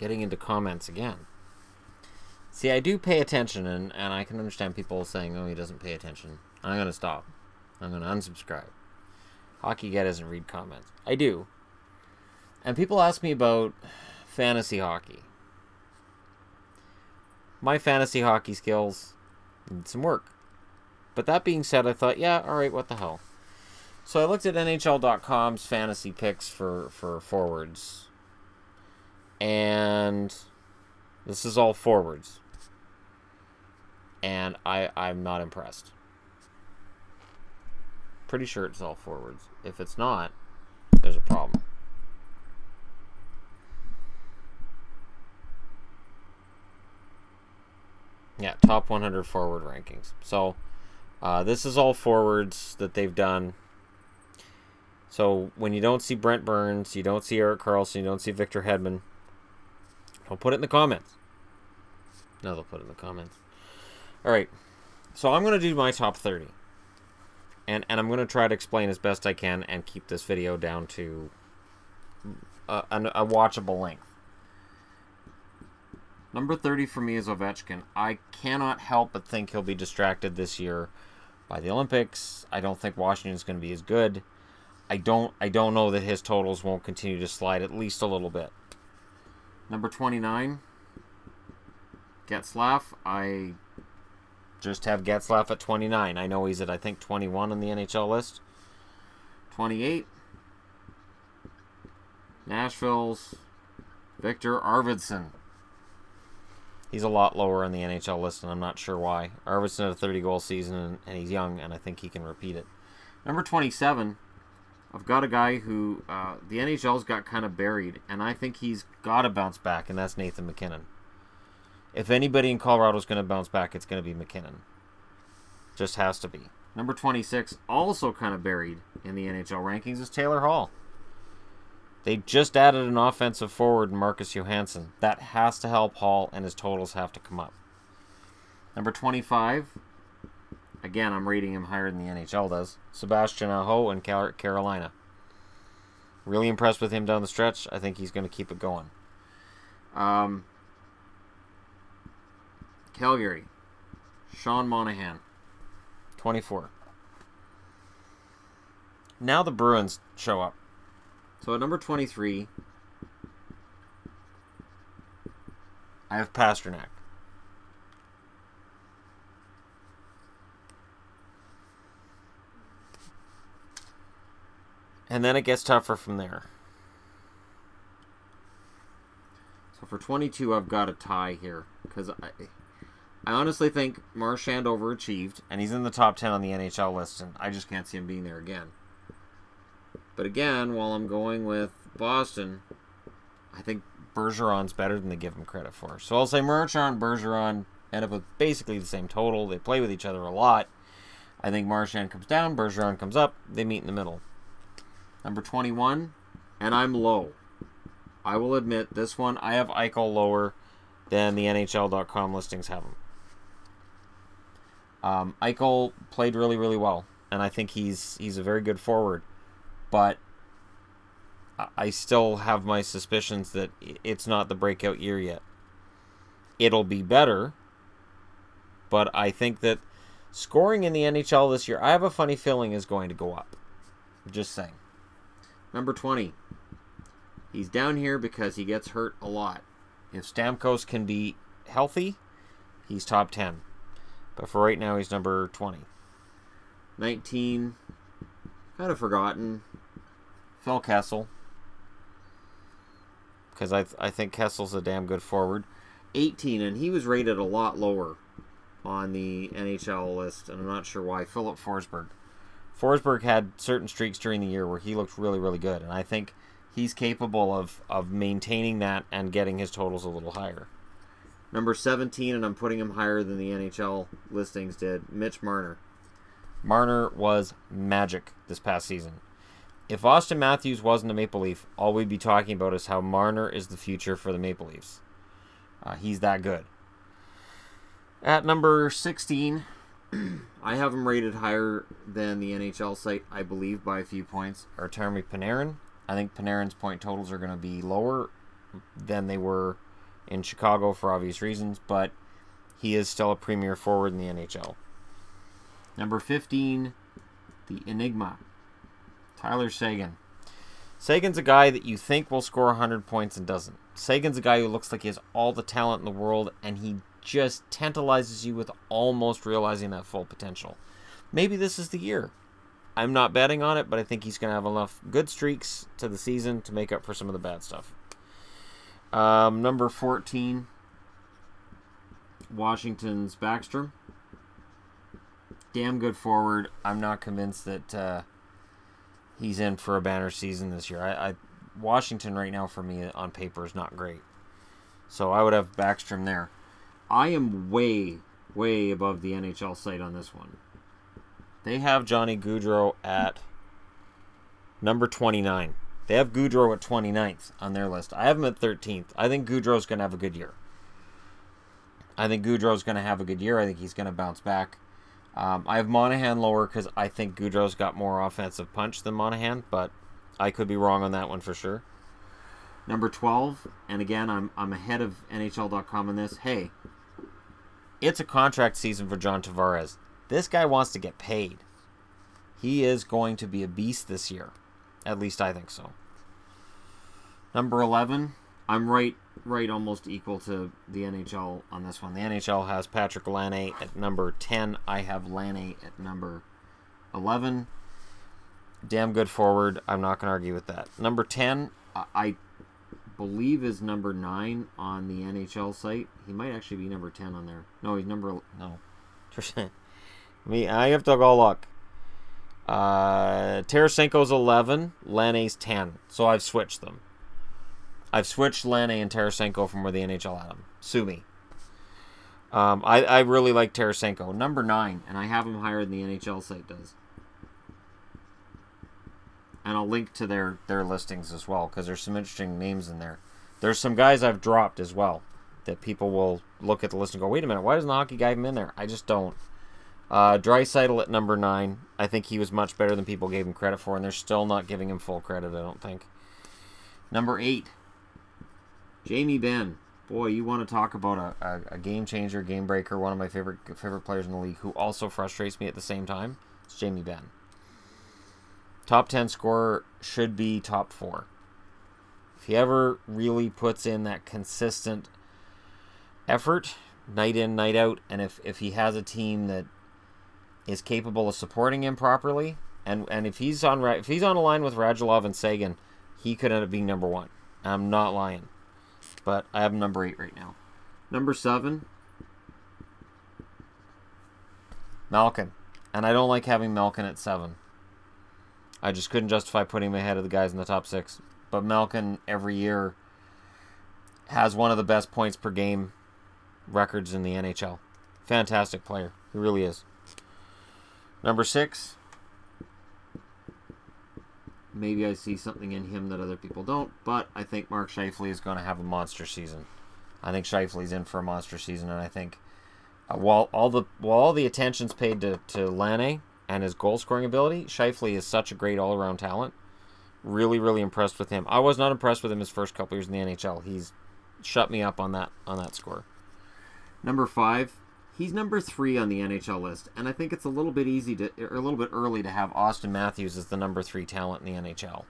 getting into comments again. See, I do pay attention, and I can understand people saying, oh, he doesn't pay attention. I'm going to stop. I'm going to unsubscribe. Hockey Guy doesn't read comments. I do. And people ask me about fantasy hockey. My fantasy hockey skills need some work. But that being said, I thought, yeah, alright, what the hell. So I looked at NHL.com's fantasy picks for forwards. And this is all forwards. And I'm not impressed. Pretty sure it's all forwards. If it's not, there's a problem. Yeah, top 100 forward rankings. So, this is all forwards that they've done. So, when you don't see Brent Burns, you don't see Erik Karlsson, you don't see Victor Hedman, don't put it in the comments. No, they'll put it in the comments. Alright, so I'm going to do my top 30. And I'm going to try to explain as best I can and keep this video down to a watchable length. Number 30 for me is Ovechkin. I cannot help but think he'll be distracted this year by the Olympics. I don't think Washington's going to be as good. I don't know that his totals won't continue to slide at least a little bit. Number 29, Getzlaf. I just have Getzlaf at 29. I know he's at, I think, 21 on the NHL list. 28, Nashville's Victor Arvidsson. He's a lot lower on the NHL list, and I'm not sure why. Arvidsson had a 30-goal season, and he's young, and I think he can repeat it. Number 27, I've got a guy who the NHL's got kind of buried, and I think he's got to bounce back, and that's Nathan MacKinnon. If anybody in Colorado is going to bounce back, it's going to be MacKinnon. Just has to be. Number 26, also kind of buried in the NHL rankings, is Taylor Hall. They just added an offensive forward, Marcus Johansson. That has to help Hall, and his totals have to come up. Number 25, again, I'm rating him higher than the NHL does, Sebastian Aho in Carolina. Really impressed with him down the stretch. I think he's going to keep it going. Calgary, Sean Monahan, 24. Now the Bruins show up. So at number 23, I have Pasternak. And then it gets tougher from there. So for 22, I've got a tie here. Because I honestly think Marchand overachieved. And he's in the top 10 on the NHL list. And I just can't see him being there again. But again, while I'm going with Boston, I think Bergeron's better than they give him credit for. So I'll say Marchand and Bergeron end up with basically the same total. They play with each other a lot. I think Marchand comes down, Bergeron comes up. They meet in the middle. Number 21, and I'm low. I will admit, this one, I have Eichel lower than the NHL.com listings have him. Eichel played really, really well, and I think he's a very good forward. But I still have my suspicions that it's not the breakout year yet. It'll be better, but I think that scoring in the NHL this year, I have a funny feeling, is going to go up. Just saying. Number 20. He's down here because he gets hurt a lot. If Stamkos can be healthy, he's top 10. But for right now, he's number 20. 19. Kind of forgotten. Phil Kessel. Because I think Kessel's a damn good forward. 18, and he was rated a lot lower on the NHL list, and I'm not sure why. Philip Forsberg. Forsberg had certain streaks during the year where he looked really, really good, and I think he's capable of maintaining that and getting his totals a little higher. Number 17, and I'm putting him higher than the NHL listings did, Mitch Marner. Marner was magic this past season. If Austin Matthews wasn't a Maple Leaf, all we'd be talking about is how Marner is the future for the Maple Leafs. He's that good. At number 16, I have him rated higher than the NHL site, I believe, by a few points. Artemi Panarin. I think Panarin's point totals are going to be lower than they were in Chicago for obvious reasons, but he is still a premier forward in the NHL. Number 15, the Enigma, Tyler Seguin. Seguin's a guy that you think will score 100 points and doesn't. Seguin's a guy who looks like he has all the talent in the world, and he just tantalizes you with almost realizing that full potential. Maybe this is the year. I'm not betting on it, but I think he's going to have enough good streaks to the season to make up for some of the bad stuff. Number 14, Washington's Backstrom. Damn good forward. I'm not convinced that he's in for a banner season this year. Washington right now for me on paper is not great. So I would have Backstrom there. I am way, way above the NHL site on this one. They have Johnny Gaudreau at number 29. They have Gaudreau at 29th on their list. I have him at 13th. I think Gaudreau's going to have a good year. I think he's going to bounce back. I have Monahan lower because I think Gaudreau's got more offensive punch than Monahan, but I could be wrong on that one for sure. Number 12, and again, I'm ahead of NHL.com on this. Hey, it's a contract season for John Tavares. This guy wants to get paid. He is going to be a beast this year. At least I think so. Number 11, I'm right almost equal to the NHL on this one. The NHL has Patrick Laine at number 10. I have Laine at number 11. Damn good forward. I'm not going to argue with that. Number 10, I believe is number 9 on the NHL site. He might actually be number 10 on there. No, he's number... No. I have to go look. Tarasenko's 11. Laine's 10. So I've switched them. I've switched Laine and Tarasenko from where the NHL had them. Sue me. I really like Tarasenko. Number 9. And I have him higher than the NHL site does. And I'll link to their listings as well, because there's some interesting names in there. There's some guys I've dropped as well that people will look at the list and go, wait a minute, why doesn't the hockey guy have him in there? I just don't. Draisaitl at number 9. I think he was much better than people gave him credit for, and they're still not giving him full credit, I don't think. Number 8, Jamie Benn. Boy, you want to talk about a game changer, game breaker, one of my favorite players in the league who also frustrates me at the same time. It's Jamie Benn. Top 10 scorer, should be top 4. If he ever really puts in that consistent effort, night in, night out, and if he has a team that is capable of supporting him properly, and if he's on a line with Radulov and Seguin, he could end up being number 1. I'm not lying. But I have him number 8 right now. Number 7, Malkin. And I don't like having Malkin at 7. I just couldn't justify putting him ahead of the guys in the top 6. But Malkin, every year, has one of the best points per game records in the NHL. Fantastic player. He really is. Number 6. Maybe I see something in him that other people don't, but I think Mark Scheifele is going to have a monster season. I think Scheifele's in for a monster season, and I think while all the attention's paid to Laine and his goal-scoring ability, Scheifele is such a great all-around talent. Really, really impressed with him. I was not impressed with him his first couple years in the NHL. He's shut me up on that score. Number 5, he's number 3 on the NHL list, and I think it's a little bit early to have Austin Matthews as the number 3 talent in the NHL.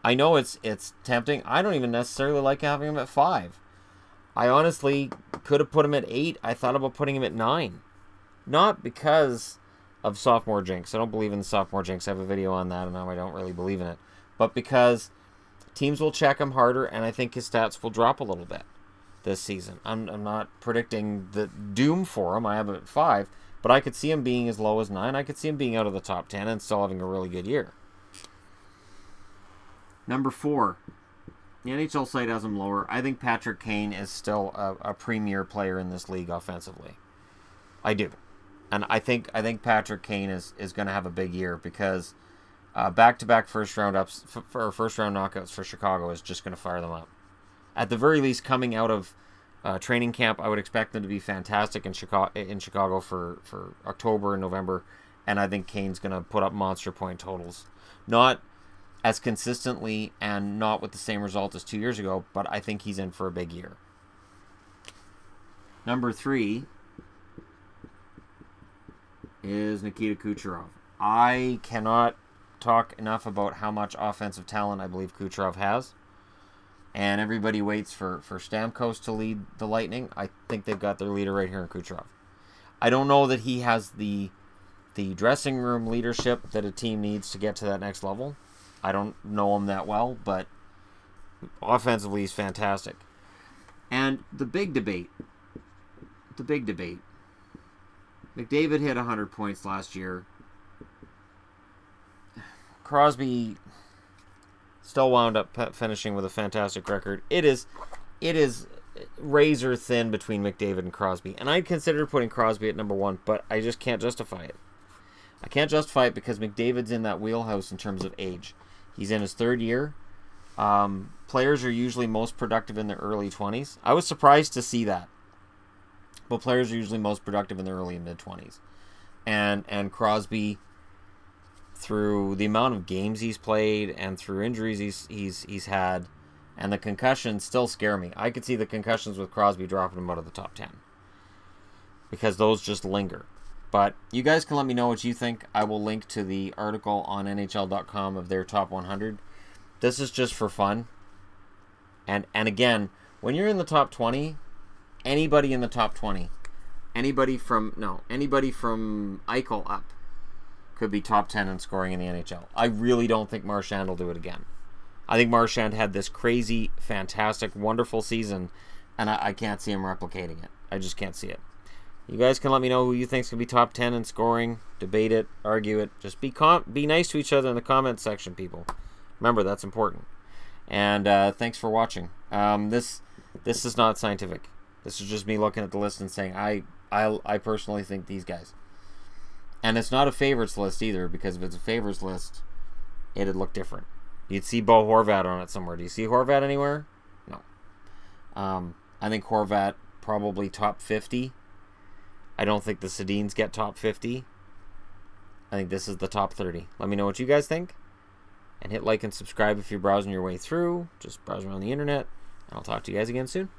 I know it's tempting. I don't even necessarily like having him at 5. I honestly could have put him at 8. I thought about putting him at 9. Not because of sophomore jinx. I don't believe in the sophomore jinx. I have a video on that, and now I don't really believe in it. But because teams will check him harder, and I think his stats will drop a little bit this season. I'm not predicting the doom for him. I have him at 5, but I could see him being as low as 9. I could see him being out of the top 10 and still having a really good year. Number 4. The NHL site has him lower. I think Patrick Kane is still a premier player in this league offensively. I do. And I think Patrick Kane is going to have a big year because back-to-back first-round knockouts for Chicago is just going to fire them up. At the very least, coming out of training camp, I would expect them to be fantastic in Chicago for October and November, and I think Kane's going to put up monster point totals. Not as consistently and not with the same result as 2 years ago, but I think he's in for a big year. Number 3 is Nikita Kucherov. I cannot talk enough about how much offensive talent I believe Kucherov has. And everybody waits for Stamkos to lead the Lightning. I think they've got their leader right here in Kucherov. I don't know that he has the dressing room leadership that a team needs to get to that next level. I don't know him that well, but offensively he's fantastic. And the big debate. McDavid hit 100 points last year. Crosby still wound up finishing with a fantastic record. It is razor thin between McDavid and Crosby. And I'd consider putting Crosby at number 1, but I just can't justify it. I can't justify it because McDavid's in that wheelhouse in terms of age. He's in his 3rd year. Players are usually most productive in their early 20s. I was surprised to see that. But players are usually most productive in their early and mid-20s. And Crosby, through the amount of games he's played and through injuries he's had, and the concussions still scare me. I could see the concussions with Crosby dropping him out of the top 10. Because those just linger. But you guys can let me know what you think. I will link to the article on NHL.com of their top 100. This is just for fun. And again, when you're in the top 20, anybody in the top 20, anybody from Eichel up could be top 10 in scoring in the NHL. I really don't think Marchand will do it again. I think Marchand had this crazy, fantastic, wonderful season, and I can't see him replicating it. I just can't see it. You guys can let me know who you think is going to be top 10 in scoring. Debate it, argue it. Just be nice to each other in the comments section, people. Remember, that's important. And thanks for watching. This is not scientific. This is just me looking at the list and saying I personally think these guys. And it's not a favorites list either, because if it's a favorites list, it'd look different. You'd see Bo Horvat on it somewhere. Do you see Horvat anywhere? No. I think Horvat probably top 50. I don't think the Sedins get top 50. I think this is the top 30. Let me know what you guys think. And hit like and subscribe if you're browsing your way through. Just browse around the internet. And I'll talk to you guys again soon.